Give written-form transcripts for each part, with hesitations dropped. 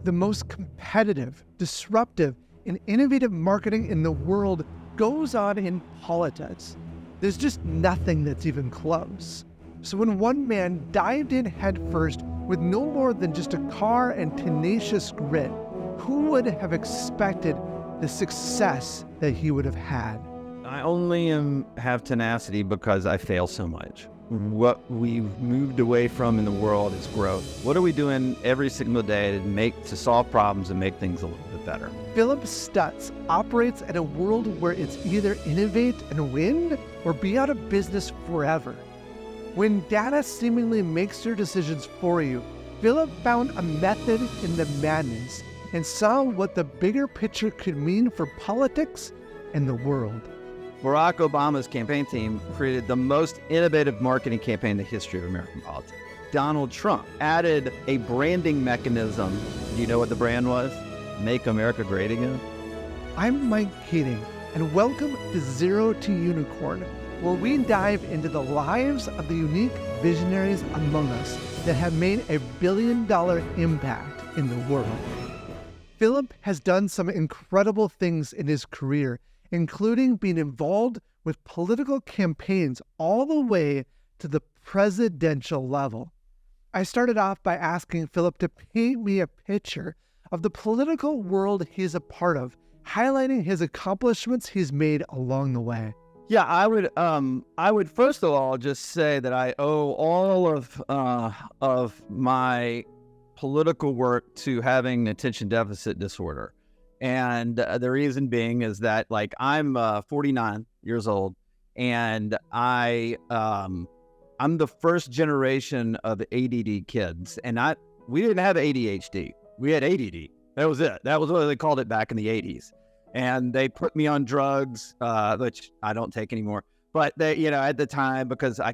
the most competitive, disruptive, and innovative marketing in the world goes on in politics. There's just nothing that's even close. So when one man dived in headfirst with no more than just a car and tenacious grit, who would have expected the success that he would have had? I only have tenacity because I fail so much. What we've moved away from in the world is growth. What are we doing every single day to solve problems and make things a little bit better? Phillip Stutts operates in a world where it's either innovate and win or be out of business forever. When data seemingly makes your decisions for you, Phillip found a method in the madness and saw what the bigger picture could mean for politics and the world. Barack Obama's campaign team created the most innovative marketing campaign in the history of American politics. Donald Trump added a branding mechanism. Do you know what the brand was? Make America Great Again. I'm Mike Keating, and welcome to Zero to Unicorn, where we dive into the lives of the unique visionaries among us that have made a billion-dollar impact in the world. Phillip has done some incredible things in his career, including being involved with political campaigns all the way to the presidential level. I started off by asking Phillip to paint me a picture of the political world he's a part of, highlighting his accomplishments he's made along the way. Yeah, I would first of all just say that I owe all of my political work to having attention deficit disorder. And the reason being is that, like, I'm 49 years old, and I'm the first generation of ADD kids. And we didn't have ADHD. We had ADD. That was it. That was what they called it back in the 80s. And they put me on drugs, which I don't take anymore. But they, at the time, because I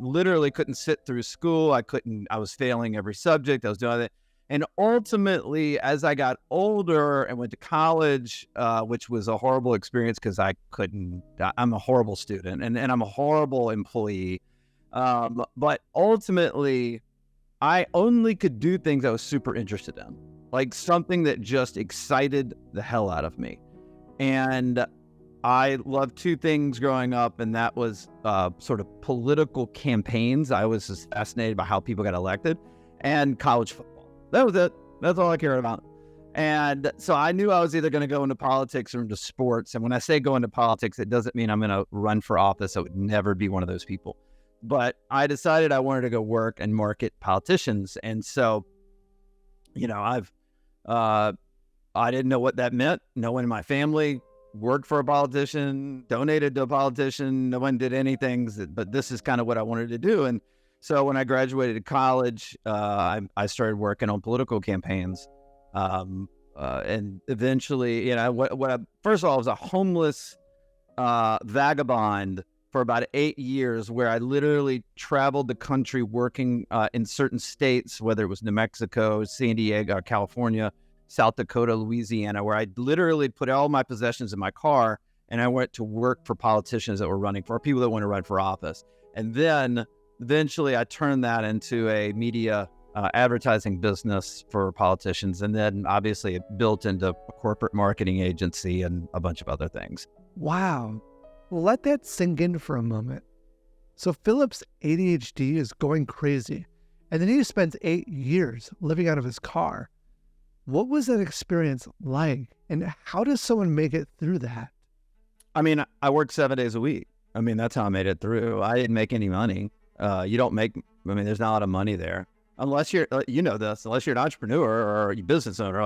literally couldn't sit through school. I was failing every subject. I was doing it. And ultimately, as I got older and went to college, which was a horrible experience because I'm a horrible student and I'm a horrible employee. But ultimately, I only could do things I was super interested in, like something that just excited the hell out of me. And I loved two things growing up, and that was sort of political campaigns. I was just fascinated by how people got elected, and college football. That was it. That's all I cared about. And so I knew I was either going to go into politics or into sports. And when I say go into politics, it doesn't mean I'm going to run for office. I would never be one of those people. But I decided I wanted to go work and market politicians. And so, I didn't know what that meant. No one in my family worked for a politician, donated to a politician. No one did anything, but this is kind of what I wanted to do. And so when I graduated college, I started working on political campaigns. And eventually, first of all, I was a homeless vagabond for about 8 years, where I literally traveled the country working in certain states, whether it was New Mexico, San Diego, California, South Dakota, Louisiana, where I literally put all my possessions in my car and I went to work for politicians that were running for people that want to run for office. And then eventually I turned that into a media advertising business for politicians. And then obviously it built into a corporate marketing agency and a bunch of other things. Wow. Let that sink in for a moment. So Phillip's ADHD is going crazy, and then he spends 8 years living out of his car. What was that experience like, and how does someone make it through that? I mean, I worked 7 days a week. I mean, that's how I made it through. I didn't make any money. There's not a lot of money there. Unless you're, unless you're an entrepreneur or a business owner,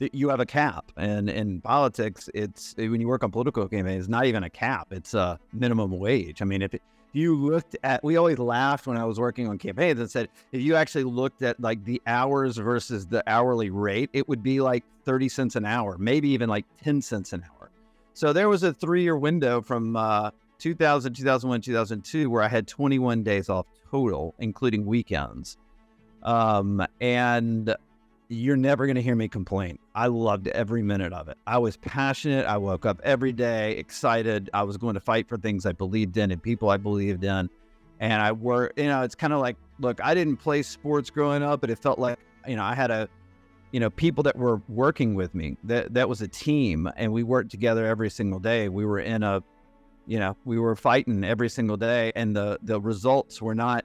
you have a cap. And in politics, when you work on political campaigns, it's not even a cap. It's a minimum wage. I mean, if you looked at, we always laughed when I was working on campaigns and said, if you actually looked at like the hours versus the hourly rate, it would be like 30 cents an hour, maybe even like 10 cents an hour. So there was a 3-year window from 2000, 2001, 2002, where I had 21 days off total, including weekends. And you're never going to hear me complain. I loved every minute of it. I was passionate. I woke up every day excited. I was going to fight for things I believed in and people I believed in. And I worked, it's kind of like, look, I didn't play sports growing up, but it felt like, I had people that were working with me. That was a team, and we worked together every single day. We were we were fighting every single day, and the results were not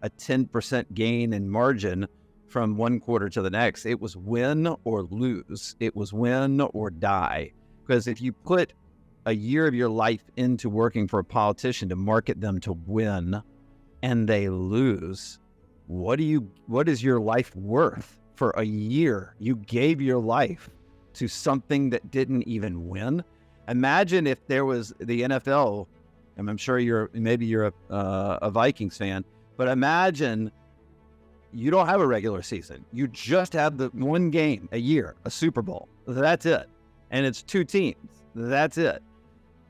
a 10% gain in margin from one quarter to the next. It was win or lose. It was win or die. Because if you put a year of your life into working for a politician to market them to win, and they lose, what is your life worth for a year? You gave your life to something that didn't even win. Imagine if there was the NFL, and I'm sure you're a Vikings fan, but imagine you don't have a regular season. You just have the one game a year, a Super Bowl. That's it. And it's two teams. That's it.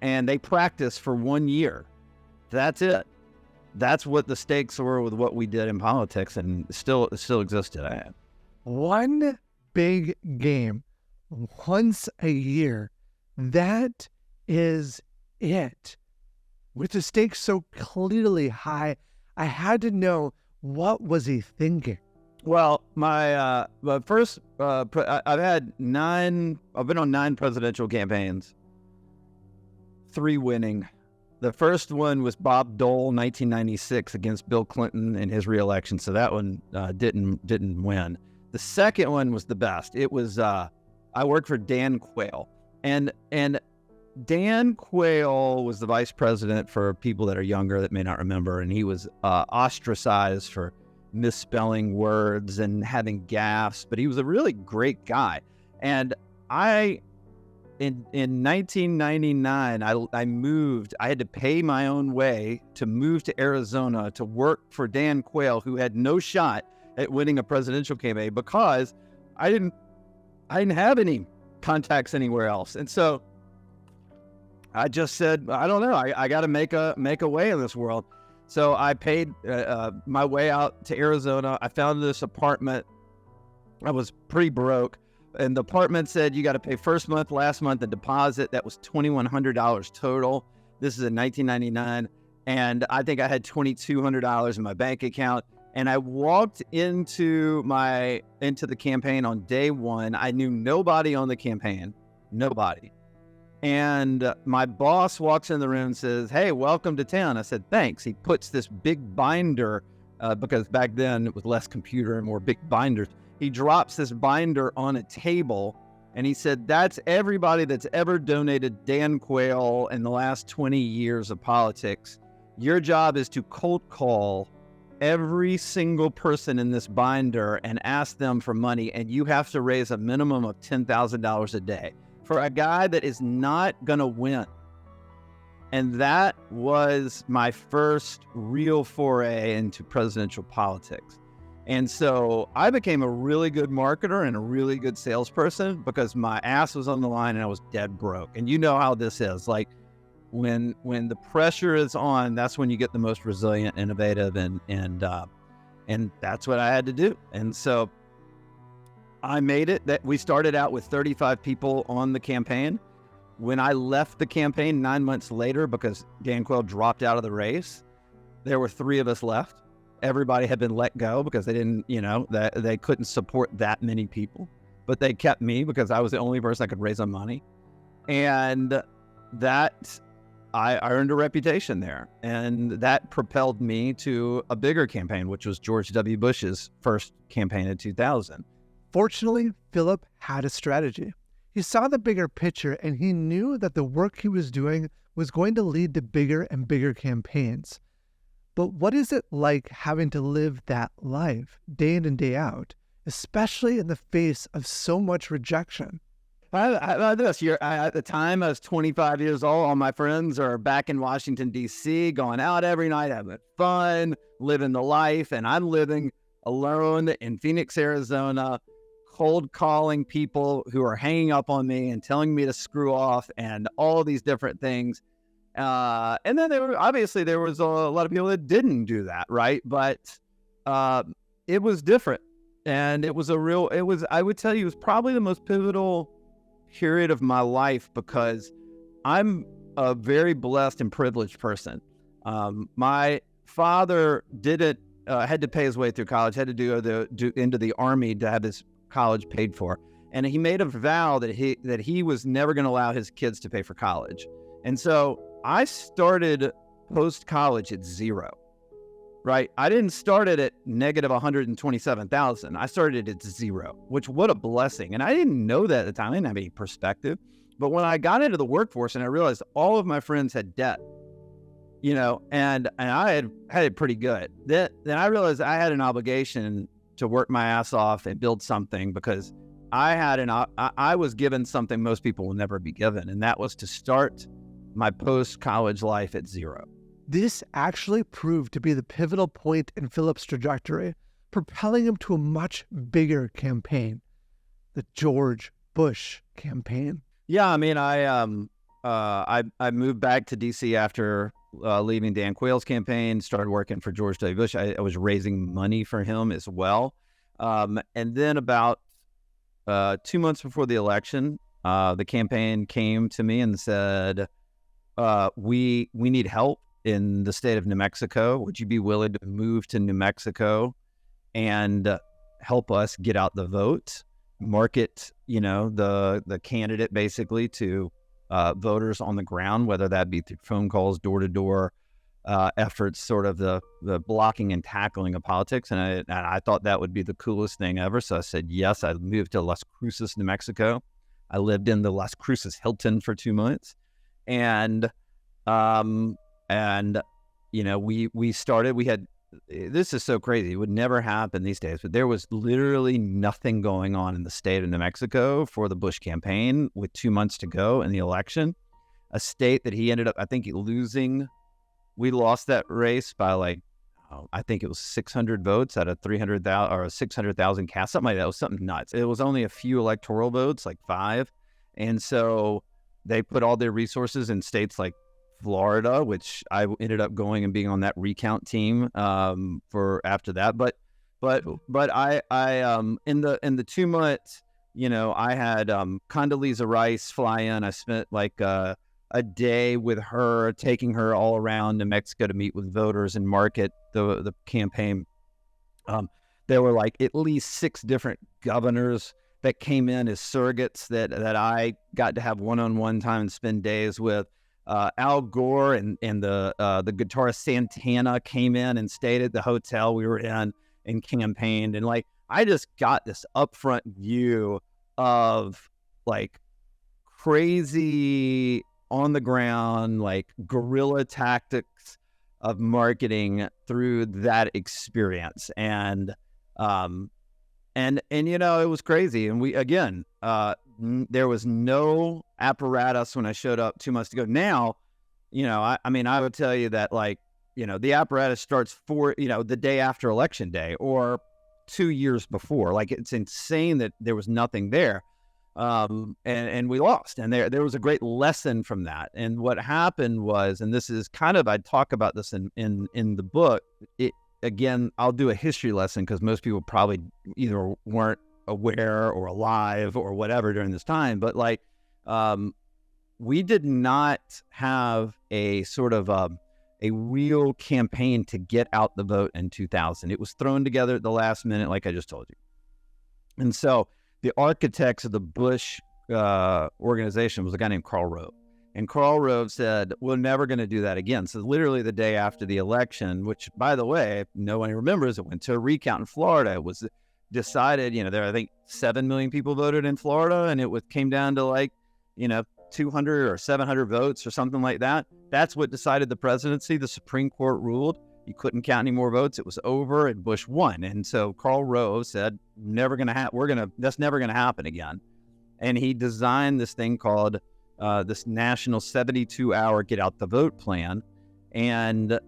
And they practice for 1 year. That's it. That's what the stakes were with what we did in politics, and it still exists today. One big game once a year. That is it. With the stakes so clearly high, I had to know, what was he thinking? Well, my first, I've been on 9 presidential campaigns, 3 winning. The first one was Bob Dole, 1996, against Bill Clinton in his reelection. So that one didn't win. The second one was the best. It was I worked for Dan Quayle, and Dan Quayle was the vice president, for people that are younger that may not remember, and he was ostracized for misspelling words and having gaffes, but he was a really great guy. And in 1999, I moved. I had to pay my own way to move to Arizona to work for Dan Quayle, who had no shot at winning a presidential campaign because I didn't have any contacts anywhere else. And so I just said, I don't know, I got to make a way in this world. So I paid my way out to Arizona. I found this apartment. I was pretty broke. And the apartment said, you got to pay first month, last month, the deposit. That was $2,100 total. This is in 1999. And I think I had $2,200 in my bank account. And I walked into the campaign on day one. I knew nobody on the campaign, nobody. And my boss walks in the room and says, "Hey, welcome to town." I said, "Thanks." He puts this big binder, because back then it was less computer and more big binders. He drops this binder on a table, and he said, "That's everybody that's ever donated Dan Quayle in the last 20 years of politics. Your job is to cold call every single person in this binder and ask them for money, and you have to raise a minimum of $10,000 a day for a guy that is not going to win." And that was my first real foray into presidential politics. And so I became a really good marketer and a really good salesperson because my ass was on the line and I was dead broke. And you know how this is. Like when the pressure is on, that's when you get the most resilient, innovative, and that's what I had to do. And so I made it. That we started out with 35 people on the campaign. When I left the campaign 9 months later, because Dan Quayle dropped out of the race, there were 3 of us left. Everybody had been let go because they didn't, they couldn't support that many people. But they kept me because I was the only person that could raise them money. And that, I earned a reputation there. And that propelled me to a bigger campaign, which was George W. Bush's first campaign in 2000. Fortunately, Phillip had a strategy. He saw the bigger picture, and he knew that the work he was doing was going to lead to bigger and bigger campaigns. But what is it like having to live that life day in and day out, especially in the face of so much rejection? At the time, I was 25 years old. All my friends are back in Washington, D.C., going out every night, having fun, living the life. And I'm living alone in Phoenix, Arizona, cold calling people who are hanging up on me and telling me to screw off and all these different things. And then there was a lot of people that didn't do that, right? But it was different. And I would tell you, it was probably the most pivotal period of my life because I'm a very blessed and privileged person. My father had to pay his way through college, had to do into the Army to have his college paid for. And he made a vow that he was never going to allow his kids to pay for college. And so I started post-college at zero, right? I didn't start it at negative 127,000. I started at zero, which what a blessing. And I didn't know that at the time. I didn't have any perspective. But when I got into the workforce and I realized all of my friends had debt, and I had it pretty good, then I realized I had an obligation to work my ass off and build something, because I was given something most people will never be given, and that was to start my post-college life at zero. This actually proved to be the pivotal point in Phillip's trajectory, propelling him to a much bigger campaign, the George Bush campaign. Yeah, I mean, I moved back to D.C. after leaving Dan Quayle's campaign, started working for George W. Bush. I was raising money for him as well. And then about 2 months before the election, the campaign came to me and said, we need help in the state of New Mexico. Would you be willing to move to New Mexico and help us get out the vote, market, the candidate basically to voters on the ground, whether that be through phone calls, door-to-door efforts, sort of the blocking and tackling of politics. And I thought that would be the coolest thing ever. So I said, yes. I moved to Las Cruces, New Mexico. I lived in the Las Cruces Hilton for 2 months. And we started, this is so crazy. It would never happen these days, but there was literally nothing going on in the state of New Mexico for the Bush campaign with 2 months to go in the election. A state that he ended up, I think, losing. We lost that race by I think it was 600 votes out of 300,000 or 600,000 cast, something like that. It was something nuts. It was only a few electoral votes, like 5. And so they put all their resources in states like Florida, which I ended up going and being on that recount team for after that. But I in the 2 months, I had Condoleezza Rice fly in. I spent a day with her, taking her all around New Mexico to meet with voters and market the campaign. There were at least 6 different governors that came in as surrogates that I got to have one-on-one time and spend days with. Al Gore and the guitarist Santana came in and stayed at the hotel we were in and campaigned. And I just got this upfront view of crazy on the ground, guerrilla tactics of marketing through that experience. And it was crazy. And we, again, there was no apparatus when I showed up 2 months ago. Now, I would tell you that the apparatus starts the day after election day or 2 years before. It's insane that there was nothing there. And we lost. And there was a great lesson from that. And what happened was, and this is I talk about this in the book. Again, I'll do a history lesson because most people probably either weren't aware or alive or whatever during this time. But we did not have a sort of a real campaign to get out the vote in 2000. It was thrown together at the last minute, like I just told you. And so the architects of the Bush organization was a guy named Karl Rove. And Karl Rove said, we're never going to do that again. So literally the day after the election, which, by the way, no one remembers, it went to a recount in Florida. It was decided, there, I think 7 million people voted in Florida, and it came down to 200 or 700 votes or something like that. That's what decided the presidency. The Supreme Court ruled you couldn't count any more votes. It was over, and Bush won. And so Karl Rove said, that's never going to happen again. And he designed this thing called this national 72-hour get out the vote plan. And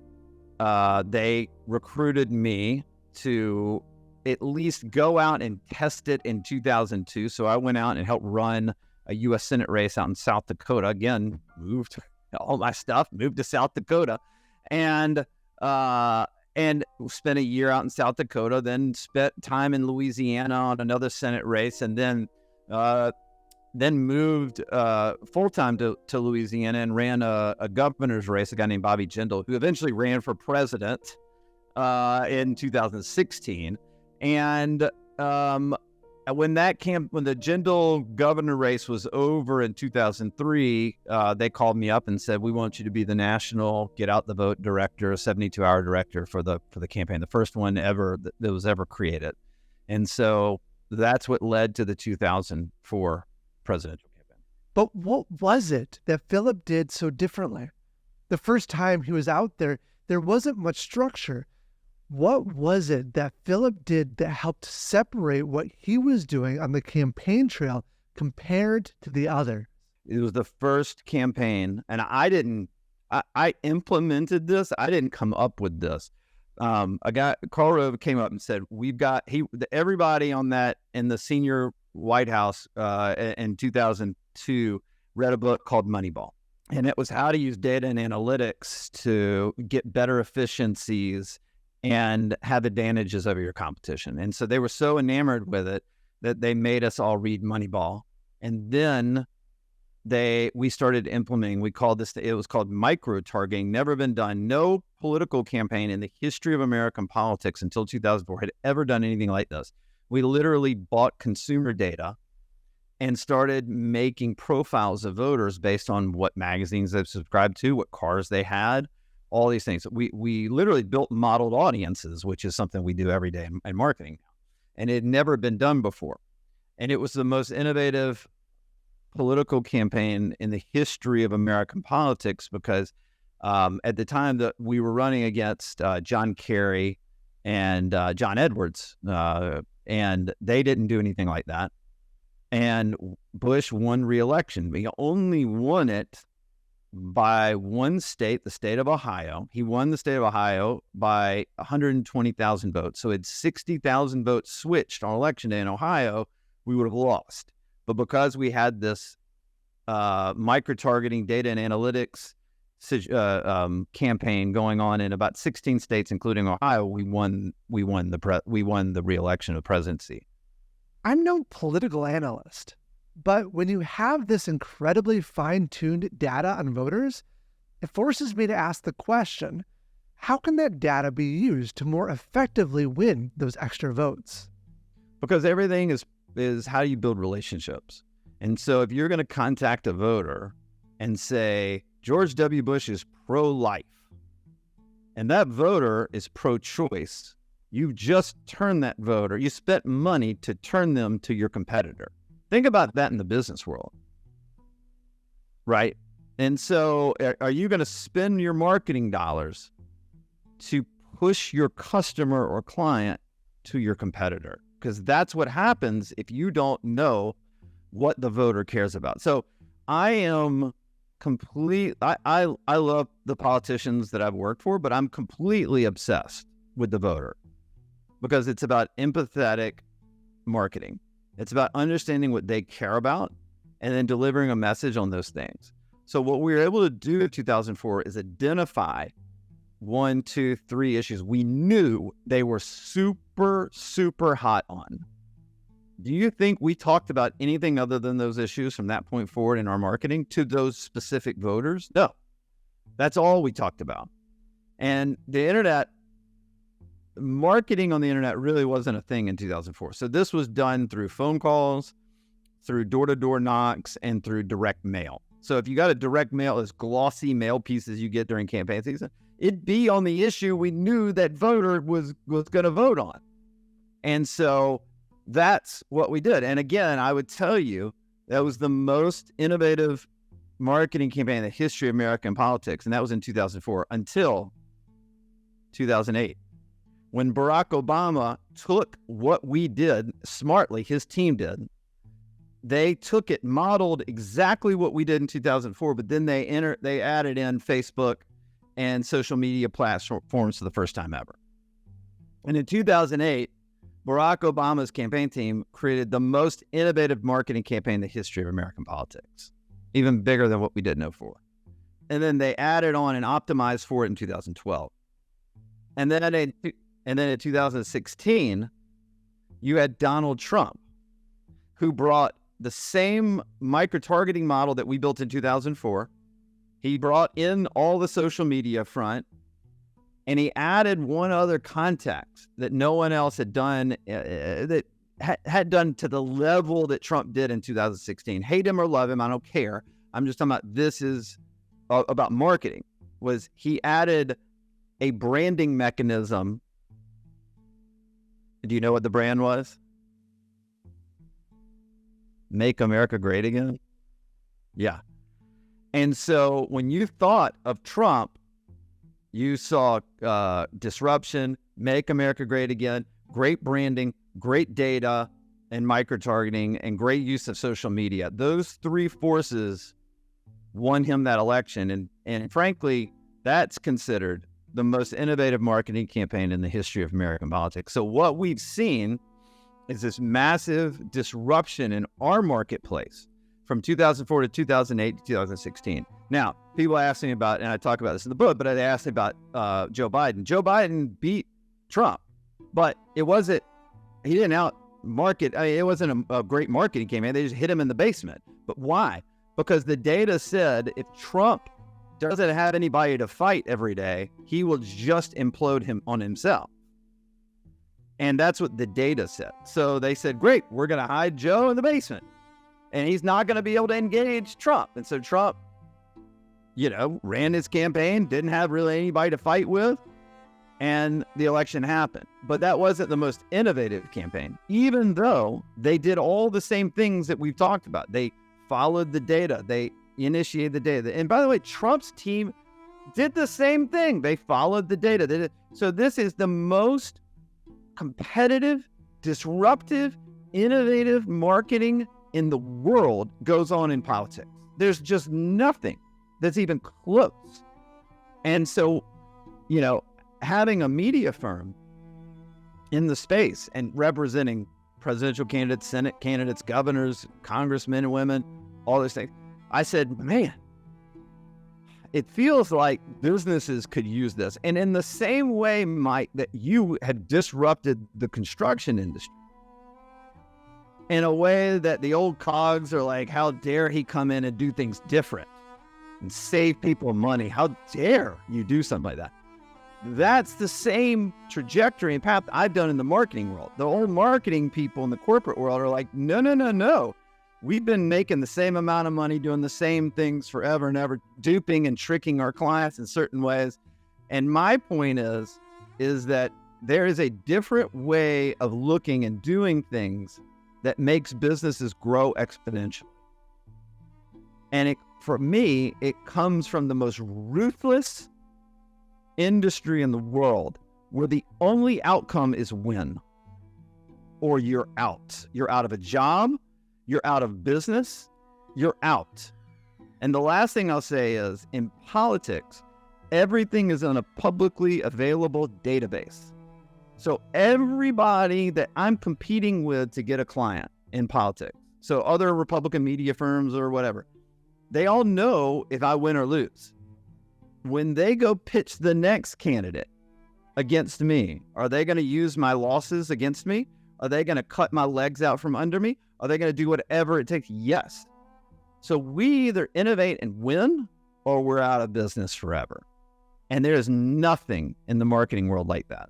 they recruited me to at least go out and test it in 2002. So I went out and helped run a U.S. Senate race out in South Dakota. Again, moved all my stuff, moved to South Dakota, and spent a year out in South Dakota, then spent time in Louisiana on another Senate race, and then moved full-time to Louisiana and ran a governor's race, a guy named Bobby Jindal, who eventually ran for president in 2016. And when the Jindal governor race was over in 2003, they called me up and said, "We want you to be the national get out the vote director, 72-hour director for the campaign, the first one ever that was ever created." And so that's what led to the 2004 presidential campaign. But what was it that Phillip did so differently? The first time he was out there wasn't much structure. What was it that Phillip did that helped separate what he was doing on the campaign trail compared to the other? It was the first campaign, and I implemented this. I didn't come up with this. A guy, Karl Rove, came up and said, everybody on that in the senior White House in 2002 read a book called Moneyball. And it was how to use data and analytics to get better efficiencies and have advantages over your competition. And so they were so enamored with it that they made us all read Moneyball. And then we started implementing, it was called micro-targeting, never been done. No political campaign in the history of American politics until 2004 had ever done anything like this. We literally bought consumer data and started making profiles of voters based on what magazines they've subscribed to, what cars they had, all these things. We literally built modeled audiences, which is something we do every day in marketing now. And it had never been done before. And it was the most innovative political campaign in the history of American politics because at the time that we were running against John Kerry and John Edwards, and they didn't do anything like that. And Bush won re-election. He only won it by one state, the state of Ohio. He won the state of Ohio by 120,000 votes. So had 60,000 votes switched on election day in Ohio, we would have lost. But because we had this micro-targeting data and analytics campaign going on in about 16 states, including Ohio, we won the re-election of presidency. I'm no political analyst, but when you have this incredibly fine-tuned data on voters, it forces me to ask the question, how can that data be used to more effectively win those extra votes? Because everything is how you build relationships. And so if you're going to contact a voter and say, George W. Bush is pro-life, and that voter is pro-choice, you've just turned that voter, you spent money to turn them to your competitor. Think about that in the business world, right? And so are you going to spend your marketing dollars to push your customer or client to your competitor? Because that's what happens if you don't know what the voter cares about. So I am I love the politicians that I've worked for, but I'm completely obsessed with the voter because it's about empathetic marketing. It's about understanding what they care about and then delivering a message on those things. So what we were able to do in 2004 is identify 1, 2, 3 issues we knew they were super, super hot on. Do you think we talked about anything other than those issues from that point forward in our marketing to those specific voters? No. That's all we talked about. And the internet, marketing on the internet really wasn't a thing in 2004. So this was done through phone calls, through door-to-door knocks, and through direct mail. So if you got a direct mail, as glossy mail pieces you get during campaign season, it'd be on the issue we knew that voter was going to vote on. And so that's what we did. And again, I would tell you that was the most innovative marketing campaign in the history of American politics. And that was in 2004 until 2008. When Barack Obama took what we did smartly, his team did, they took it, modeled exactly what we did in 2004, but then they added in Facebook and social media platforms for the first time ever. And in 2008, Barack Obama's campaign team created the most innovative marketing campaign in the history of American politics, even bigger than what we did in 2004. And then they added on and optimized for it in 2012. And then in 2016, you had Donald Trump, who brought the same micro-targeting model that we built in 2004. He brought in all the social media front, and he added one other context that no one else had done, that had done to the level that Trump did in 2016. Hate him or love him, I don't care. I'm just talking about this is about marketing. Was he added a branding mechanism? Do you know what the brand was? Make America Great Again? Yeah. And so when you thought of Trump, you saw disruption, make America great again, great branding, great data and micro-targeting, and great use of social media. Those three forces won him that election. And frankly, that's considered the most innovative marketing campaign in the history of American politics. So what we've seen is this massive disruption in our marketplace from 2004 to 2008 to 2016. Now, people ask me about, and I talk about this in the book, but they asked me about Joe Biden. Joe Biden beat Trump, but he didn't out-market. I mean, it wasn't a great marketing campaign. They just hit him in the basement. But why? Because the data said if Trump doesn't have anybody to fight every day, he will just implode him on himself. And that's what the data said. So they said, great, we're going to hide Joe in the basement. And he's not going to be able to engage Trump. And so Trump, ran his campaign, didn't have really anybody to fight with, and the election happened. But that wasn't the most innovative campaign, even though they did all the same things that we've talked about. They followed the data. They initiated the data. And by the way, Trump's team did the same thing. They followed the data. So this is the most competitive, disruptive, innovative marketing in the world goes on in politics. There's just nothing that's even close. And so, having a media firm in the space and representing presidential candidates, Senate candidates, governors, congressmen and women, all these things, I said, man, it feels like businesses could use this. And in the same way, Mike, that you had disrupted the construction industry, in a way that the old cogs are like, how dare he come in and do things different and save people money? How dare you do something like that? That's the same trajectory and path I've done in the marketing world. The old marketing people in the corporate world are like, no. We've been making the same amount of money doing the same things forever and ever, duping and tricking our clients in certain ways. And my point is that there is a different way of looking and doing things that makes businesses grow exponentially. And for me, it comes from the most ruthless industry in the world, where the only outcome is win, or you're out. You're out of a job, you're out of business, you're out. And the last thing I'll say is, in politics, everything is on a publicly available database. So everybody that I'm competing with to get a client in politics, so other Republican media firms or whatever, they all know if I win or lose. When they go pitch the next candidate against me, are they going to use my losses against me? Are they going to cut my legs out from under me? Are they going to do whatever it takes? Yes. So we either innovate and win, or we're out of business forever. And there is nothing in the marketing world like that.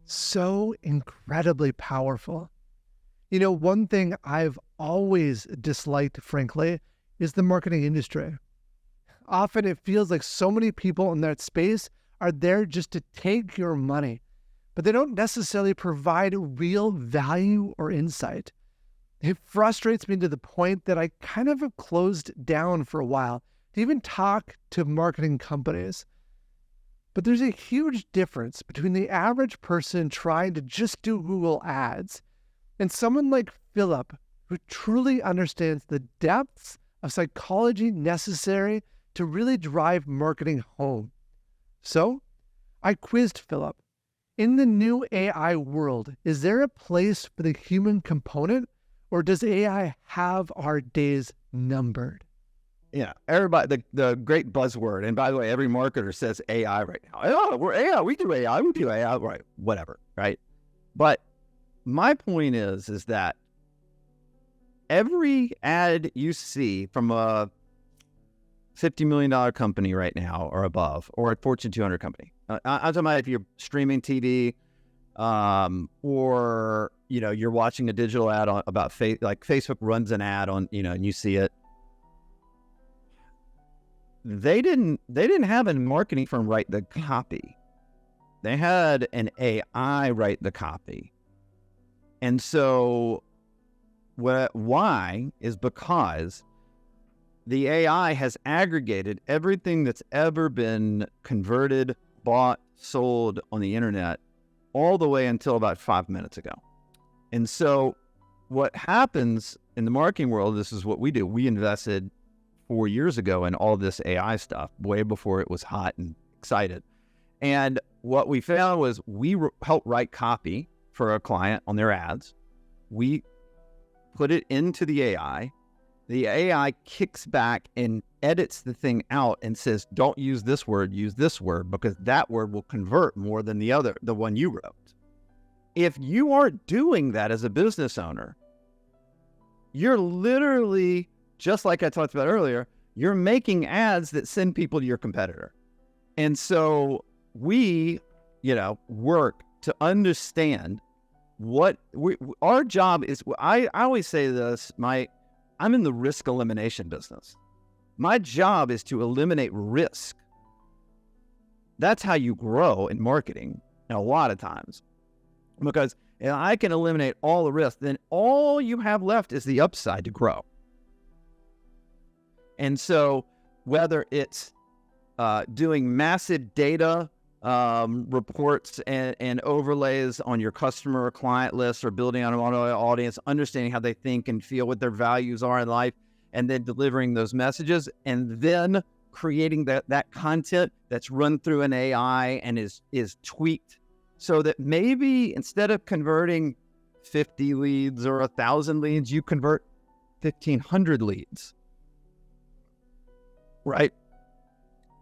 So incredibly powerful. One thing I've always disliked, frankly, is the marketing industry. Often it feels like so many people in that space are there just to take your money, but they don't necessarily provide real value or insight. It frustrates me to the point that I kind of have closed down for a while to even talk to marketing companies. But there's a huge difference between the average person trying to just do Google ads and someone like Phillip, who truly understands the depths of psychology necessary to really drive marketing home. So I quizzed Phillip. In the new AI world, is there a place for the human component, or does AI have our days numbered? Yeah, everybody, the great buzzword, and by the way, every marketer says AI right now. Oh, we're AI, we do AI, right, whatever, right? But my point is that every ad you see from a $50 million company right now or above, or a Fortune 200 company, I'm talking about if you're streaming TV, or you're watching a digital ad about like Facebook runs an ad on, and you see it. They didn't have a marketing firm write the copy. They had an AI write the copy. And so why is because the AI has aggregated everything that's ever been converted, bought, sold on the internet all the way until about 5 minutes ago. And so what happens in the marketing world, this is what we do. We invested 4 years ago in all this AI stuff, way before it was hot and excited. And what we found was we helped write copy for a client on their ads. We put it into the AI. The AI kicks back and edits the thing out and says, don't use this word, use this word, because that word will convert more than the one you wrote. If you are doing that as a business owner, you're literally, just like I talked about earlier, you're making ads that send people to your competitor. And so we, work to understand what our job is. I always say this, I'm in the risk elimination business. My job is to eliminate risk. That's how you grow in marketing a lot of times. Because if I can eliminate all the risk, then all you have left is the upside to grow. And so whether it's doing massive data reports and overlays on your customer or client list, or building on an audience, understanding how they think and feel, what their values are in life, and then delivering those messages, and then creating that content that's run through an AI and is tweaked so that maybe instead of converting 50 leads or 1,000 leads, you convert 1,500 leads, right?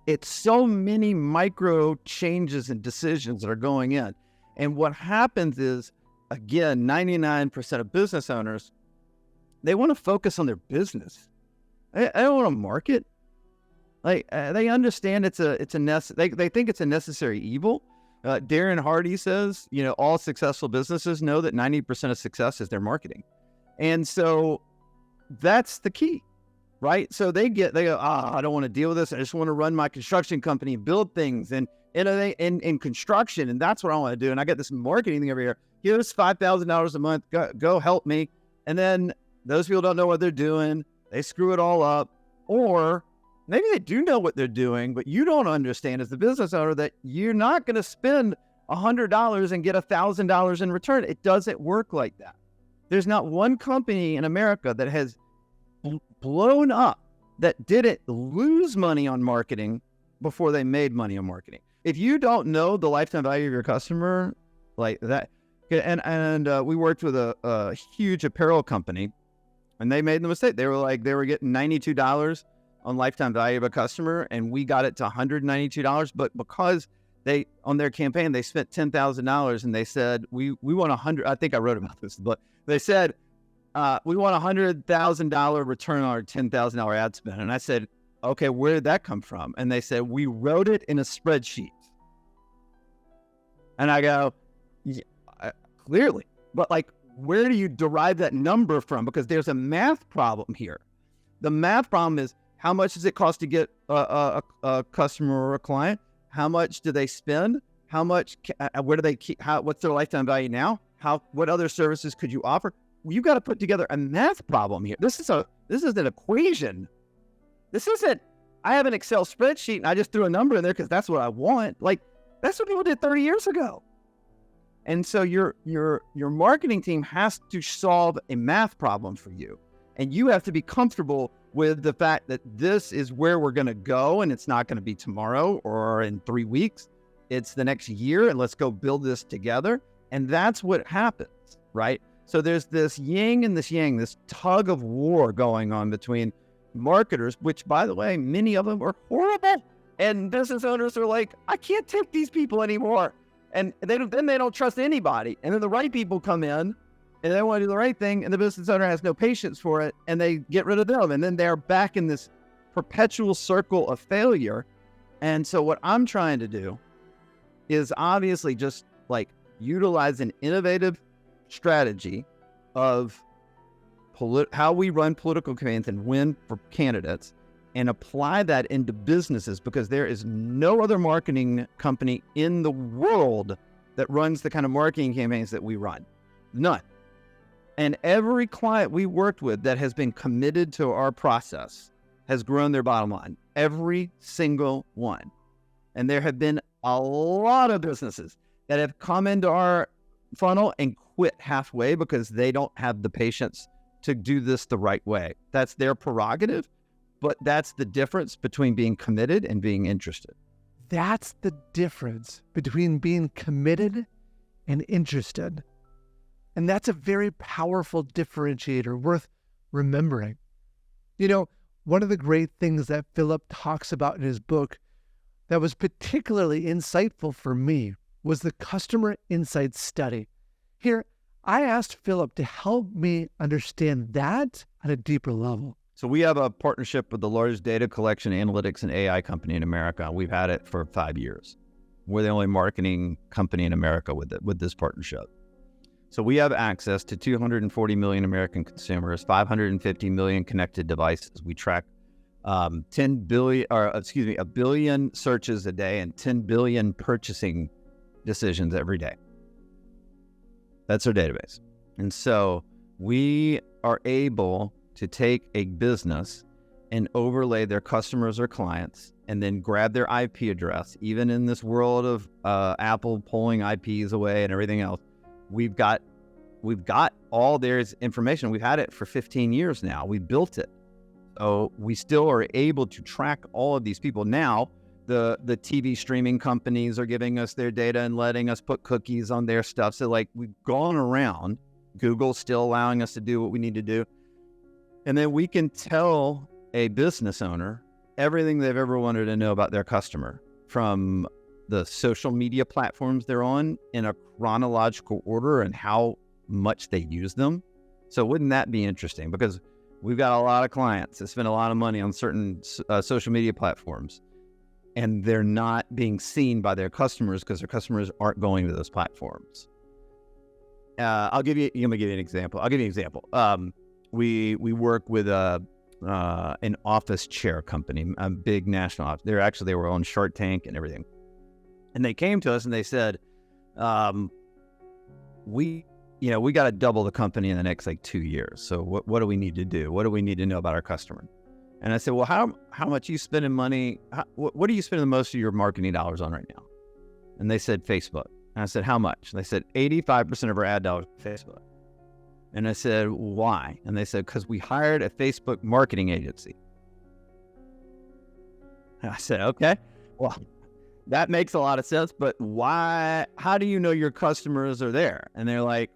It's so many micro changes and decisions that are going in. And what happens is, again, 99% of business owners, they want to focus on their business. I don't want to market. Like they understand they think it's a necessary evil. Darren Hardy says, all successful businesses know that 90% of success is their marketing. And so that's the key. Right? So they go, I don't want to deal with this. I just want to run my construction company, build things and innovate in construction. And that's what I want to do. And I got this marketing thing over here. Here's $5,000 a month. Go help me. And then those people don't know what they're doing. They screw it all up. Or maybe they do know what they're doing, but you don't understand as the business owner that you're not going to spend $100 and get $1,000 in return. It doesn't work like that. There's not one company in America that has blown up that didn't lose money on marketing before they made money on marketing. If you don't know the lifetime value of your customer like that, and we worked with a huge apparel company, and they made the mistake. They were getting $92 on lifetime value of a customer, and we got it to $192. But because on their campaign, they spent $10,000, and they said, we want 100. I think I wrote about this, but they said, we want $100,000 return on our $10,000 ad spend. And I said, okay, where did that come from? And they said, we wrote it in a spreadsheet. And I go, yeah, clearly, but where do you derive that number from? Because there's a math problem here. The math problem is, how much does it cost to get a customer or a client? How much do they spend? How much, where do they keep, what's their lifetime value now? What other services could you offer? You've got to put together a math problem here. This is an equation. This isn't, I have an Excel spreadsheet and I just threw a number in there because that's what I want. That's what people did 30 years ago. And so your marketing team has to solve a math problem for you. And you have to be comfortable with the fact that this is where we're going to go, and it's not going to be tomorrow or in 3 weeks. It's the next year, and let's go build this together. And that's what happens, right? So there's this yin and this yang, this tug of war going on between marketers, which, by the way, many of them are horrible. And business owners are like, I can't take these people anymore. And they don't trust anybody. And then the right people come in and they want to do the right thing, and the business owner has no patience for it, and they get rid of them. And then they're back in this perpetual circle of failure. And so what I'm trying to do is obviously just utilize an innovative strategy of how we run political campaigns and win for candidates, and apply that into businesses, because there is no other marketing company in the world that runs the kind of marketing campaigns that we run. None. And every client we worked with that has been committed to our process has grown their bottom line. Every single one. And there have been a lot of businesses that have come into our funnel and quit halfway because they don't have the patience to do this the right way. That's their prerogative, but that's the difference between being committed and being interested. That's the difference between being committed and interested. And that's a very powerful differentiator worth remembering. You know, one of the great things that Phillip talks about in his book that was particularly insightful for me was the customer insights study. Here, I asked Phillip to help me understand that on a deeper level. So we have a partnership with the largest data collection, analytics, and AI company in America. We've had it for 5 years. We're the only marketing company in America with this partnership. So we have access to 240 million American consumers, 550 million connected devices. We track a billion searches a day and 10 billion purchasing decisions every day. That's our database. And so we are able to take a business and overlay their customers or clients and then grab their IP address. Even in this world of Apple pulling IPs away and everything else, we've got all their information. We've had it for 15 years now. We built it. So we still are able to track all of these people. Now, the TV streaming companies are giving us their data and letting us put cookies on their stuff. So like we've gone around. Google's still allowing us to do what we need to do. And then we can tell a business owner everything they've ever wanted to know about their customer, from the social media platforms they're on in a chronological order and how much they use them. So wouldn't that be interesting? Because we've got a lot of clients that spend a lot of money on certain social media platforms, and they're not being seen by their customers because their customers aren't going to those platforms. I'll give you an example. We work with an office chair company, a big national office. They were on Shark Tank and everything. And they came to us and they said, we got to double the company in the next 2 years. So what do we need to do? What do we need to know about our customer? And I said, well, how much are you spending money? What are you spending most of your marketing dollars on right now? And they said, Facebook. And I said, how much? And they said, 85% of our ad dollars are Facebook. And I said, why? And they said, because we hired a Facebook marketing agency. And I said, okay, well, that makes a lot of sense, but why? How do you know your customers are there? And they're like,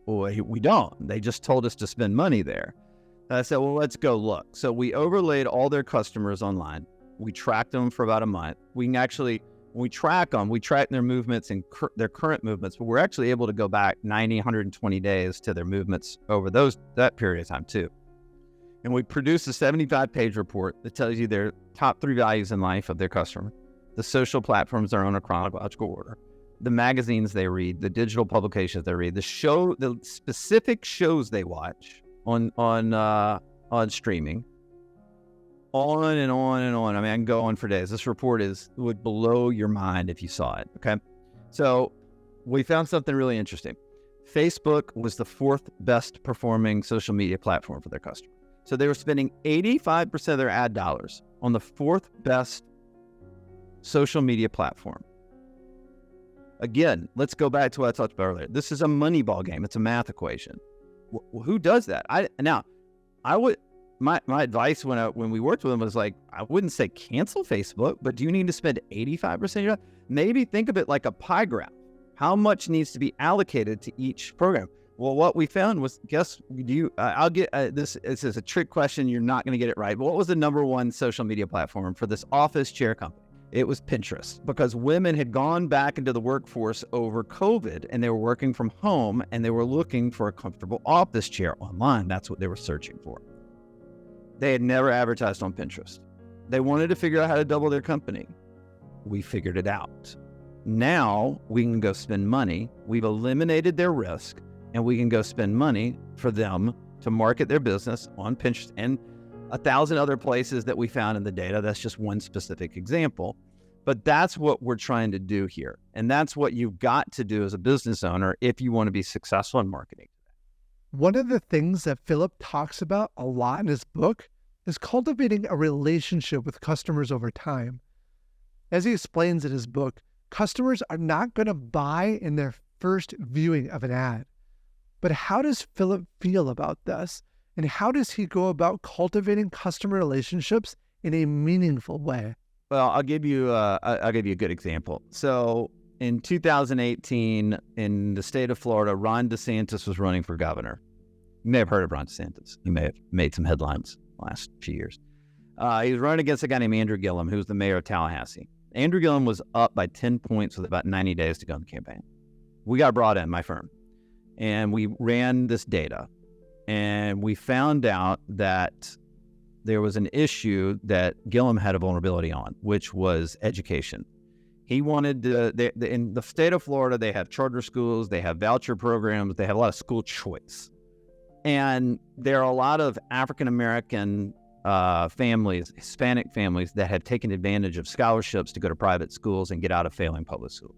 well, we don't. They just told us to spend money there. And I said, well, let's go look. So we overlaid all their customers online. We tracked them for about a month. We can actually, when we track them, we track their movements and their current movements, but we're actually able to go back 90, 120 days to their movements over that period of time too. And we produce a 75-page report that tells you their top 3 values in life of their customer, the social platforms they're on a chronological order, the magazines they read, the digital publications they read, the specific shows they watch on streaming, on and on and on. I mean, I can go on for days. This report would blow your mind if you saw it. Okay. So we found something really interesting. Facebook was the 4th best performing social media platform for their customers. So they were spending 85% of their ad dollars on the 4th best social media platform. Again, let's go back to what I talked about earlier. This is a money ball game. It's a math equation. Who does that? My advice when we worked with them was I wouldn't say cancel Facebook, but do you need to spend 85% of your time? Maybe think of it like a pie graph. How much needs to be allocated to each program? Well, what we found was, this is a trick question. You're not going to get it right. But what was the number 1 social media platform for this office chair company? It was Pinterest, because women had gone back into the workforce over COVID and they were working from home and they were looking for a comfortable office chair online. That's what they were searching for. They had never advertised on Pinterest. They wanted to figure out how to double their company. We figured it out. now we can go spend money. We've eliminated their risk, and we can go spend money for them to market their business on Pinterest and 1,000 other places that we found in the data. That's just one specific example. But that's what we're trying to do here. And that's what you've got to do as a business owner if you want to be successful in marketing. One of the things that Phillip talks about a lot in his book is cultivating a relationship with customers over time. As he explains in his book, customers are not going to buy in their first viewing of an ad. But how does Phillip feel about this? And how does he go about cultivating customer relationships in a meaningful way? Well, I'll give you a good example. So in 2018, in the state of Florida, Ron DeSantis was running for governor. You may have heard of Ron DeSantis. He may have made some headlines the last few years. He was running against a guy named Andrew Gillum, who was the mayor of Tallahassee. Andrew Gillum was up by 10 points with about 90 days to go in the campaign. We got brought in, my firm, and we ran this data, and we found out that there was an issue that Gillum had a vulnerability on, which was education. He wanted to, in the state of Florida, they have charter schools, they have voucher programs, they have a lot of school choice. And there are a lot of African-American families, Hispanic families, that have taken advantage of scholarships to go to private schools and get out of failing public school.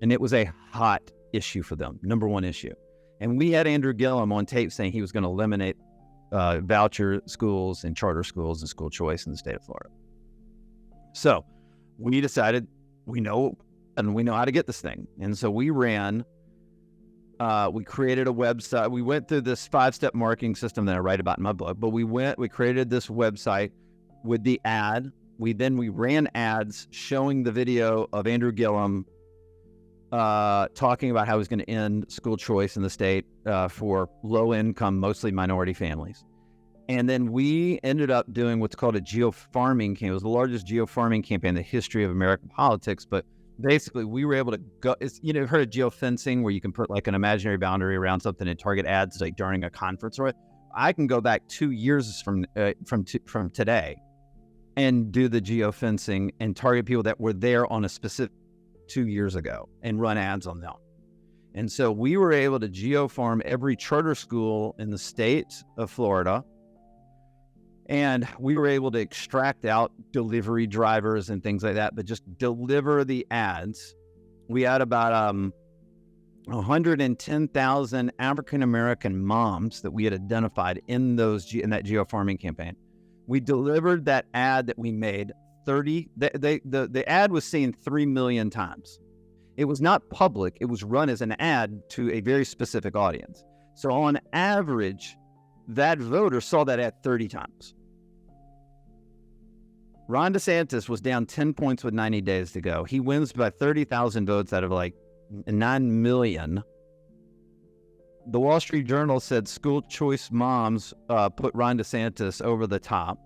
And it was a hot issue for them, number one issue. And we had Andrew Gillum on tape saying he was going to eliminate voucher schools and charter schools and school choice in the state of Florida. So we decided we know how to get this thing. And so we created a website. We went through this 5-step marketing system that I write about in my book, but we created this website with the ad. We ran ads showing the video of Andrew Gillum talking about how he's going to end school choice in the state for low-income, mostly minority families. And then we ended up doing what's called a geo-farming campaign. It was the largest geo-farming campaign in the history of American politics, but basically we were able to go, you've heard of geo-fencing, where you can put like an imaginary boundary around something and target ads like during a conference, or I can go back 2 years from today and do the geo-fencing and target people that were there on a specific 2 years ago and run ads on them. And so we were able to geo-farm every charter school in the state of Florida. And we were able to extract out delivery drivers and things like that, but just deliver the ads. We had about 110,000 African-American moms that we had identified in that geo-farming campaign. We delivered that ad that we made the ad was seen 3 million times. It was not public. It was run as an ad to a very specific audience. So on average, that voter saw that ad 30 times. Ron DeSantis was down 10 points with 90 days to go. He wins by 30,000 votes out of like 9 million. The Wall Street Journal said school choice moms put Ron DeSantis over the top.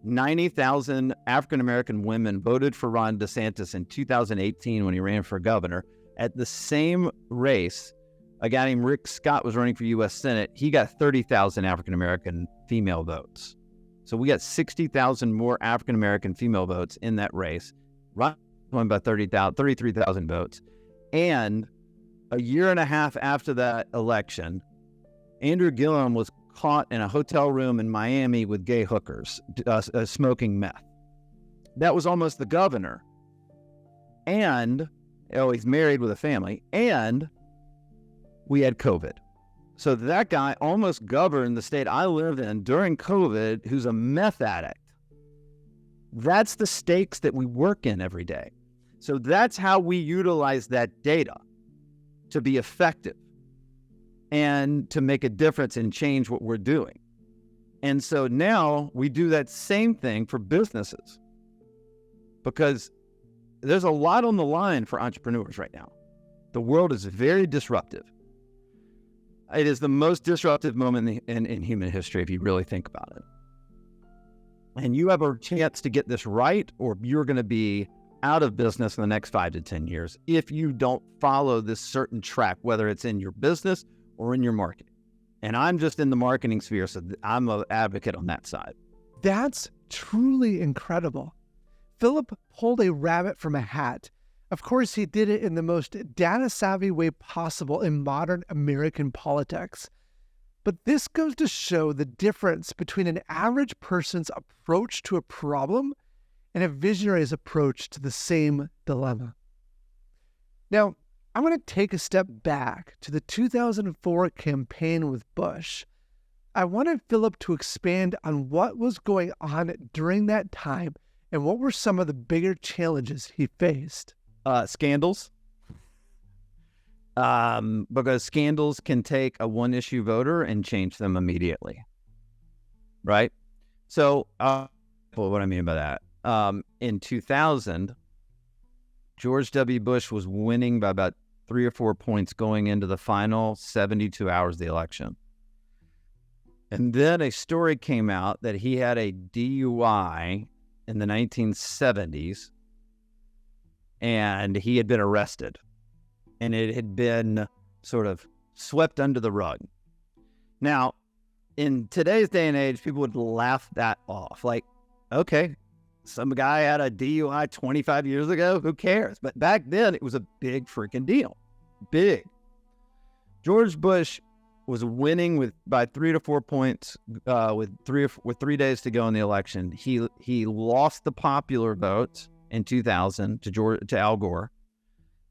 90,000 African-American women voted for Ron DeSantis in 2018 when he ran for governor. At the same race, a guy named Rick Scott was running for U.S. Senate. He got 30,000 African-American female votes. So we got 60,000 more African-American female votes in that race. Ron won by 33,000 votes. And a year and a half after that election, Andrew Gillum was caught in a hotel room in Miami with gay hookers smoking meth. That was almost the governor. And, he's married with a family. And we had COVID. So that guy almost governed the state I live in during COVID, who's a meth addict. That's the stakes that we work in every day. So that's how we utilize that data to be effective and to make a difference and change what we're doing. And so now we do that same thing for businesses, because there's a lot on the line for entrepreneurs right now. The world is very disruptive. It is the most disruptive moment in human history, if you really think about it. And you have a chance to get this right, or you're going to be out of business in the next 5 to 10 years if you don't follow this certain track, whether it's in your business or in your marketing. And I'm just in the marketing sphere, so I'm an advocate on that side. That's truly incredible. Phillip pulled a rabbit from a hat. Of course, he did it in the most data-savvy way possible in modern American politics. But this goes to show the difference between an average person's approach to a problem and a visionary's approach to the same dilemma. Now, I want to take a step back to the 2004 campaign with Bush. I wanted Phillip to expand on what was going on during that time and what were some of the bigger challenges he faced. Scandals. Because scandals can take a one-issue voter and change them immediately, right? So, what I mean by that, in 2000, George W. Bush was winning by about 3 or 4 points going into the final 72 hours of the election. And then a story came out that he had a DUI in the 1970s, and he had been arrested. And it had been sort of swept under the rug. Now, in today's day and age, people would laugh that off. Like, okay, some guy had a DUI 25 years ago, who cares? But back then, it was a big freaking deal. Big. George Bush was winning by 3 to 4 points with 3 days to go in the election. He lost the popular vote in 2000 to Al Gore.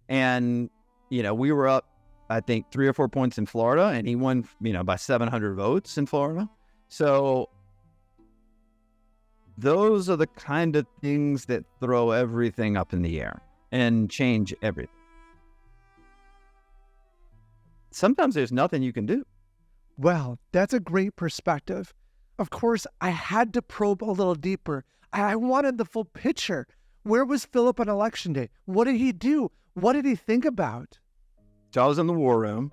And we were up, I think, 3 or 4 points in Florida, and he won, by 700 votes in Florida. So those are the kind of things that throw everything up in the air and change everything. Sometimes there's nothing you can do. Well, that's a great perspective. Of course, I had to probe a little deeper. I wanted the full picture. Where was Phillip on election day? What did he do? What did he think about? So I was in the war room.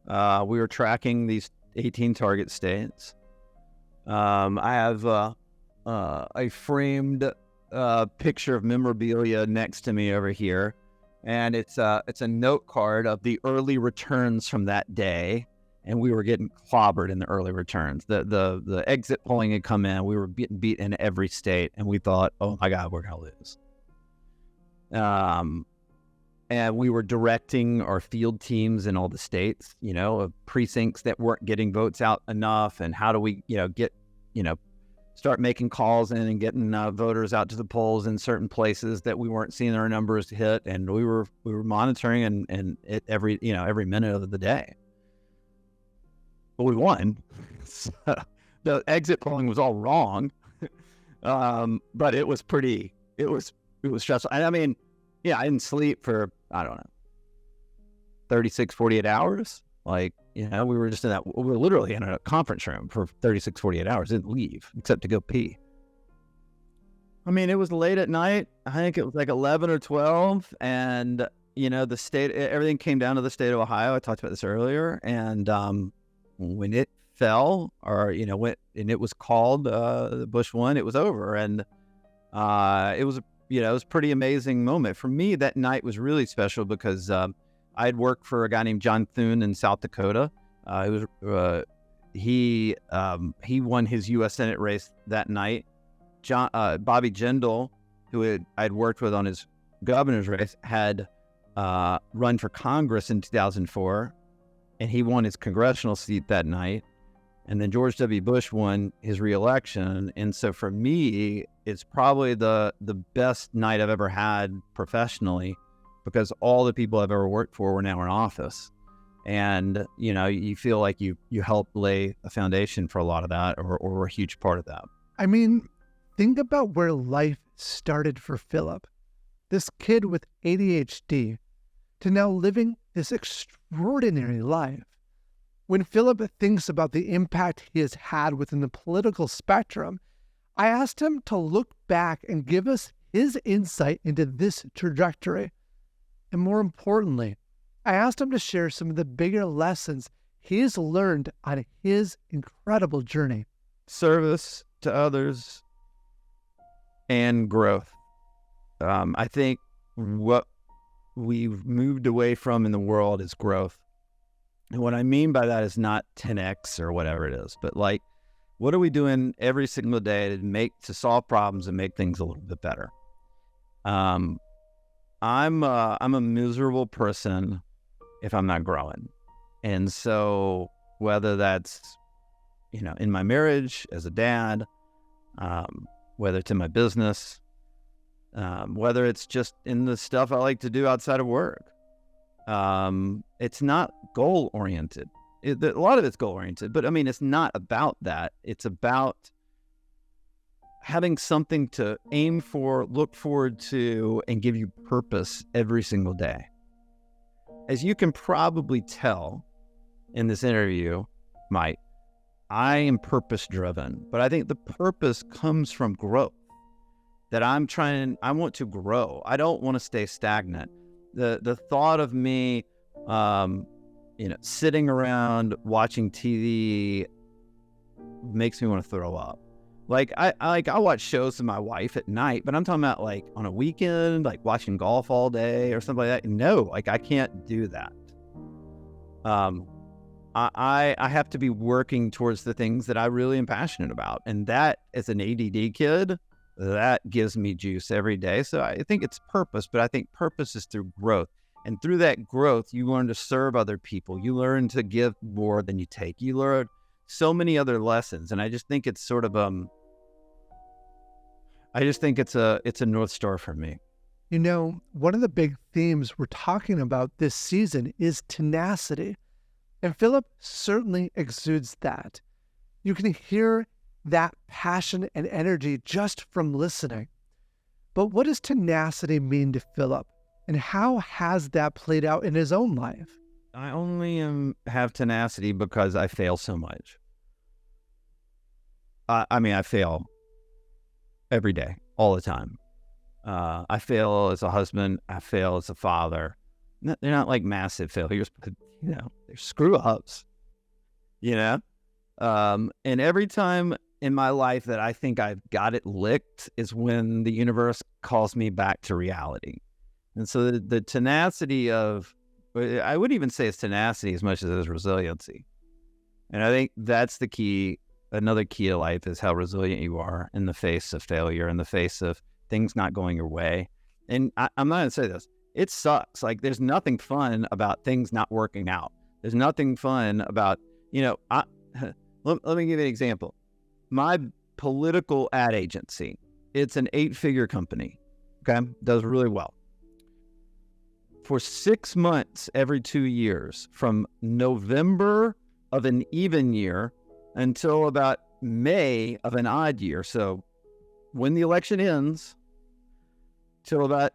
We were tracking these 18 target states. I have a framed picture of memorabilia next to me over here, and it's a note card of the early returns from that day, and we were getting clobbered in the early returns. The exit polling had come in. We were getting beat in every state, and we thought, oh my God, we're gonna lose. And we were directing our field teams in all the states, of precincts that weren't getting votes out enough. And how do we, start making calls in and getting voters out to the polls in certain places that we weren't seeing our numbers hit. And we were monitoring and every minute of the day. But we won. So the exit polling was all wrong. But it was stressful. And I mean, yeah, I didn't sleep for, I don't know, 36, 48 hours. Like, we were just we were literally in a conference room for 36, 48 hours. Didn't leave except to go pee. I mean, it was late at night. I think it was like 11 or 12. And, the state, everything came down to the state of Ohio. I talked about this earlier. And when it fell and it was called, Bush won, it was over. And it was a pretty amazing moment. For me, that night was really special because I had worked for a guy named John Thune in South Dakota. He won his U.S. Senate race that night. Bobby Jindal, who I'd worked with on his governor's race, had run for Congress in 2004, and he won his congressional seat that night. And then George W. Bush won his reelection. And so for me, it's probably the best night I've ever had professionally, because all the people I've ever worked for were now in office. And, you feel like you helped lay a foundation for a lot of that, or a huge part of that. I mean, think about where life started for Phillip. This kid with ADHD to now living this extraordinary life. When Phillip thinks about the impact he has had within the political spectrum, I asked him to look back and give us his insight into this trajectory. And more importantly, I asked him to share some of the bigger lessons he has learned on his incredible journey. Service to others and growth. I think what we've moved away from in the world is growth. And what I mean by that is not 10x or whatever it is, but like, what are we doing every single day to solve problems and make things a little bit better? I'm a miserable person if I'm not growing. And so whether that's, in my marriage as a dad, whether it's in my business, whether it's just in the stuff I like to do outside of work, it's not goal oriented. A lot of it's goal oriented, but I mean, it's not about that. It's about having something to aim for, look forward to, and give you purpose every single day. As you can probably tell in this interview, Mike, I am purpose driven, but I think the purpose comes from growth. That I want to grow. I don't want to stay stagnant. The thought of me, sitting around watching TV makes me want to throw up. Like I watch shows with my wife at night, but I'm talking about like on a weekend, like watching golf all day or something like that. No, like I can't do that. I have to be working towards the things that I really am passionate about. And that, as an ADD kid, that gives me juice every day. So I think it's purpose, but I think purpose is through growth. And through that growth, you learn to serve other people. You learn to give more than you take. You learn so many other lessons. And I just think it's sort of, it's a North Star for me. One of the big themes we're talking about this season is tenacity. And Phillip certainly exudes that. You can hear that passion and energy just from listening. But what does tenacity mean to Phillip? And how has that played out in his own life? I only have tenacity because I fail so much. I fail every day, all the time. I fail as a husband. I fail as a father. They're not like massive failures, but they're screw ups. And every time in my life that I think I've got it licked is when the universe calls me back to reality. And so the tenacity of, I wouldn't even say it's tenacity as much as it's resiliency. And I think that's the key. Another key to life is how resilient you are in the face of failure, in the face of things not going your way. And I'm not going to say this. It sucks. Like, there's nothing fun about things not working out. There's nothing fun about, let me give you an example. My political ad agency, it's an 8-figure company, okay? Does really well. For 6 months every 2 years, from November of an even year until about May of an odd year, so when the election ends, till about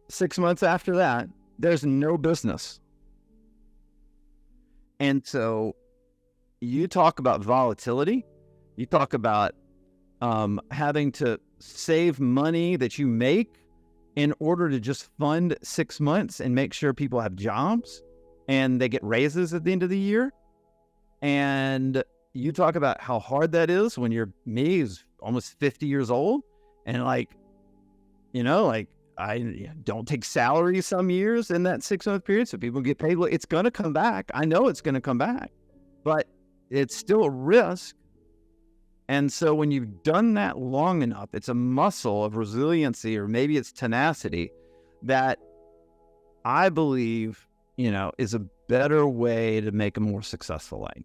6 months after that, there's no business. And so you talk about volatility. You talk about having to save money that you make in order to just fund 6 months and make sure people have jobs and they get raises at the end of the year. And you talk about how hard that is when me is almost 50 years old. And I don't take salary some years in that 6 month period. So people get paid. It's going to come back. I know it's going to come back, but it's still a risk. And so when you've done that long enough, it's a muscle of resiliency, or maybe it's tenacity, that I believe, is a better way to make a more successful life.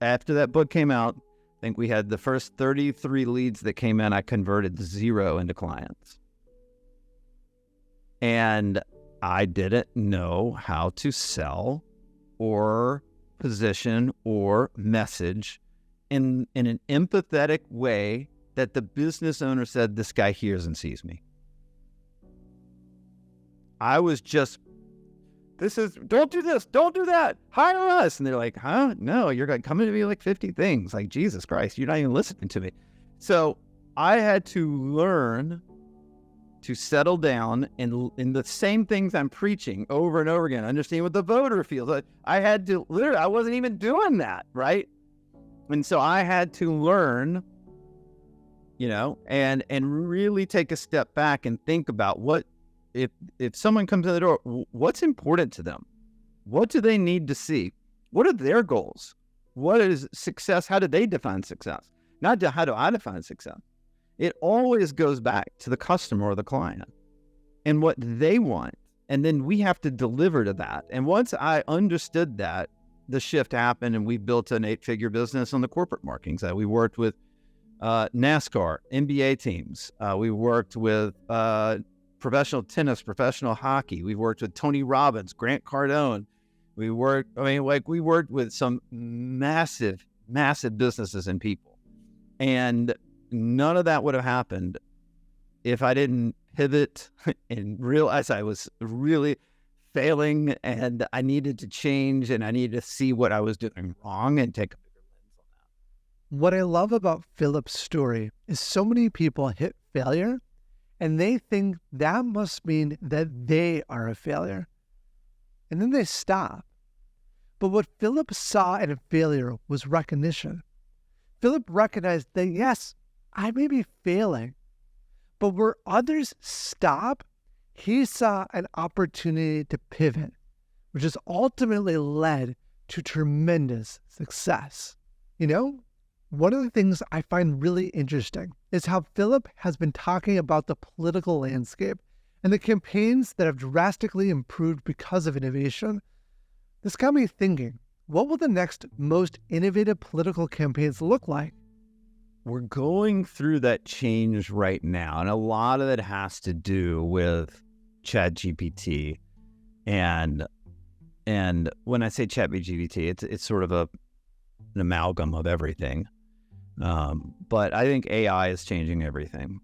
After that book came out, I think we had the first 33 leads that came in. I converted 0 into clients. And I didn't know how to sell or position or message in an empathetic way that the business owner said, this guy hears and sees me. I was just, don't do this, don't do that, hire us. And they're like, huh? No, you're coming to me like 50 things. Like, Jesus Christ, you're not even listening to me. So I had to learn to settle down and in the same things I'm preaching over and over again, understand what the voter feels. I had to literally, I wasn't even doing that, right? And so I had to learn, and really take a step back and think about what, if someone comes in the door, what's important to them? What do they need to see? What are their goals? What is success? How do they define success? Not how do I define success? It always goes back to the customer or the client. and what they want. And then we have to deliver to that. And once I understood that, the shift happened, and we built an 8-figure business on the corporate marketing side. We worked with NASCAR, NBA teams. We worked with professional tennis, professional hockey. We worked with Tony Robbins, Grant Cardone. We worked with some massive businesses and people. And none of that would have happened if I didn't pivot and realize I was really failing and I needed to change and I needed to see what I was doing wrong and take a bigger lens on that. What I love about Phillip's story is so many people hit failure and they think that must mean that they are a failure. And then they stop. But what Phillip saw in a failure was recognition. Phillip recognized that, yes, I may be failing, but where others stop, he saw an opportunity to pivot, which has ultimately led to tremendous success. You know, one of the things I find really interesting is how Phillip has been talking about the political landscape and the campaigns that have drastically improved because of innovation. This got me thinking, what will the next most innovative political campaigns look like? We're going through that change right now, and a lot of it has to do with ChatGPT. And when I say ChatGPT, it's sort of an amalgam of everything. But I think AI is changing everything.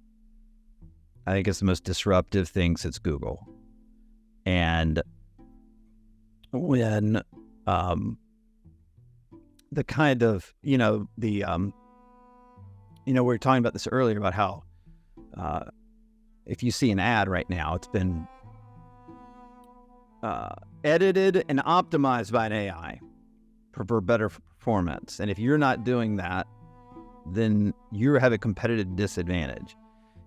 I think it's the most disruptive thing since Google. And when the kind of, we were talking about this earlier about how if you see an ad right now, it's been edited and optimized by an AI for better performance. And if you're not doing that, then you have a competitive disadvantage.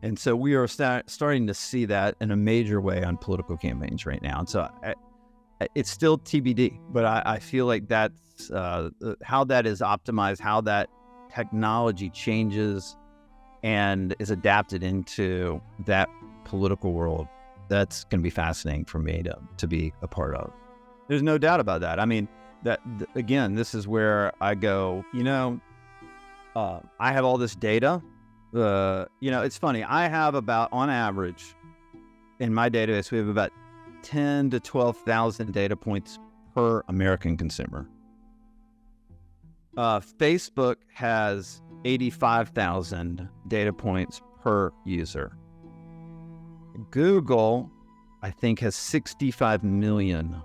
And so we are starting to see that in a major way on political campaigns right now. And so it's still TBD, but I feel like that's how that is optimized, how that technology changes and is adapted into that political world. That's going to be fascinating for me to be a part of. There's no doubt about that. I mean, again, this is where I go, I have all this data. It's funny. I have about, on average, in my database, we have about 10 to 12,000 data points per American consumer. Facebook has 85,000 data points per user. Google, I think, has 65 million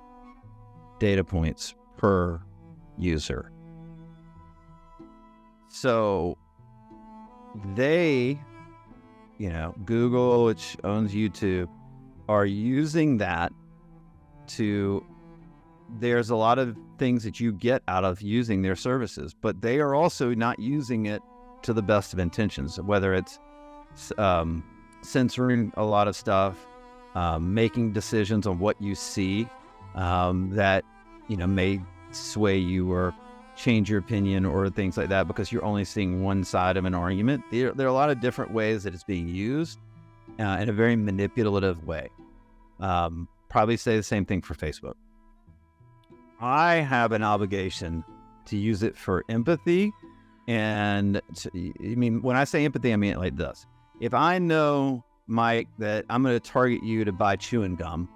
data points per user. So they, Google, which owns YouTube, are using that there's a lot of things that you get out of using their services, but they are also not using it to the best of intentions, whether it's censoring a lot of stuff, making decisions on what you see that, may sway you or change your opinion or things like that because you're only seeing one side of an argument. There are a lot of different ways that it's being used in a very manipulative way. Probably say the same thing for Facebook. I have an obligation to use it for empathy. And when I say empathy, I mean it like this. If I know, Mike, that I'm going to target you to buy chewing gum,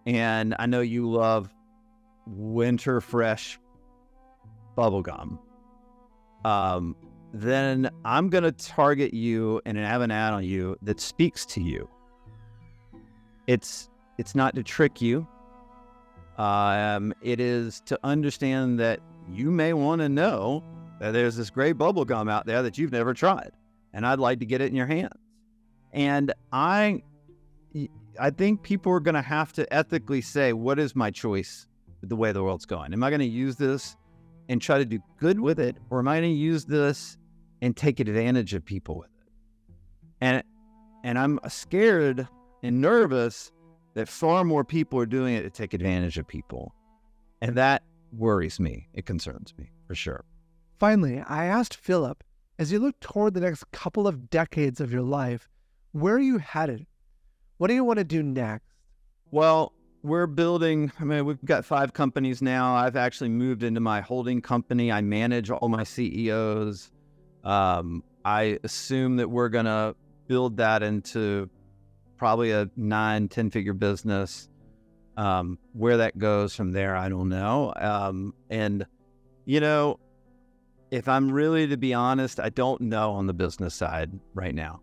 and I know you love winter fresh bubble gum, then I'm going to target you and have an ad on you that speaks to you. It's not to trick you. It is to understand that you may want to know that there's this great bubble gum out there that you've never tried, and I'd like to get it in your hands. And I think people are going to have to ethically say, what is my choice with the way the world's going? Am I going to use this and try to do good with it, or am I going to use this and take advantage of people with it? And I'm scared and nervous that far more people are doing it to take advantage of people. And that worries me. It concerns me, for sure. Finally, I asked Phillip, as you look toward the next couple of decades of your life, where are you headed? What do you want to do next? Well, we're building, we've got 5 companies now. I've actually moved into my holding company. I manage all my CEOs. I assume that we're going to build that into probably a 9-10 figure business. Where that goes from there, I don't know. And, if I'm really to be honest, I don't know on the business side right now.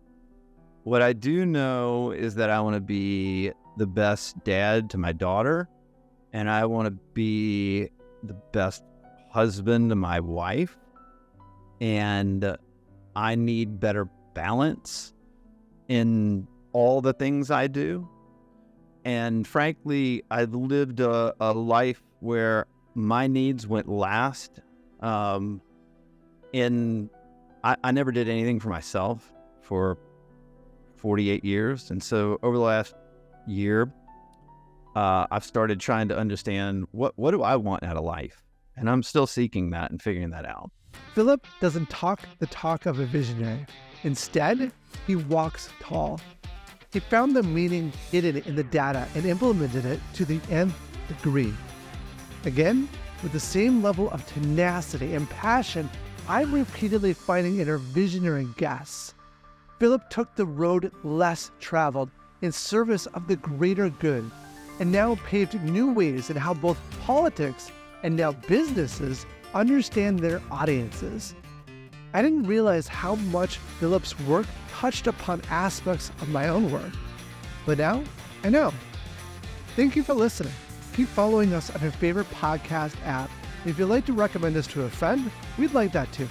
What I do know is that I want to be the best dad to my daughter, and I want to be the best husband to my wife, and I need better balance in all the things I do. And frankly, I've lived a life where my needs went last. And I never did anything for myself for 48 years. And so over the last year, I've started trying to understand what do I want out of life? And I'm still seeking that and figuring that out. Phillip doesn't talk the talk of a visionary. Instead, he walks tall. He found the meaning hidden in the data and implemented it to the nth degree. Again, with the same level of tenacity and passion I'm repeatedly finding in our visionary guests. Phillip took the road less traveled in service of the greater good, and now paved new ways in how both politics and now businesses understand their audiences. I didn't realize how much Phillip's work touched upon aspects of my own work, but now I know. Thank you for listening. Keep following us on your favorite podcast app. If you'd like to recommend us to a friend, we'd like that too.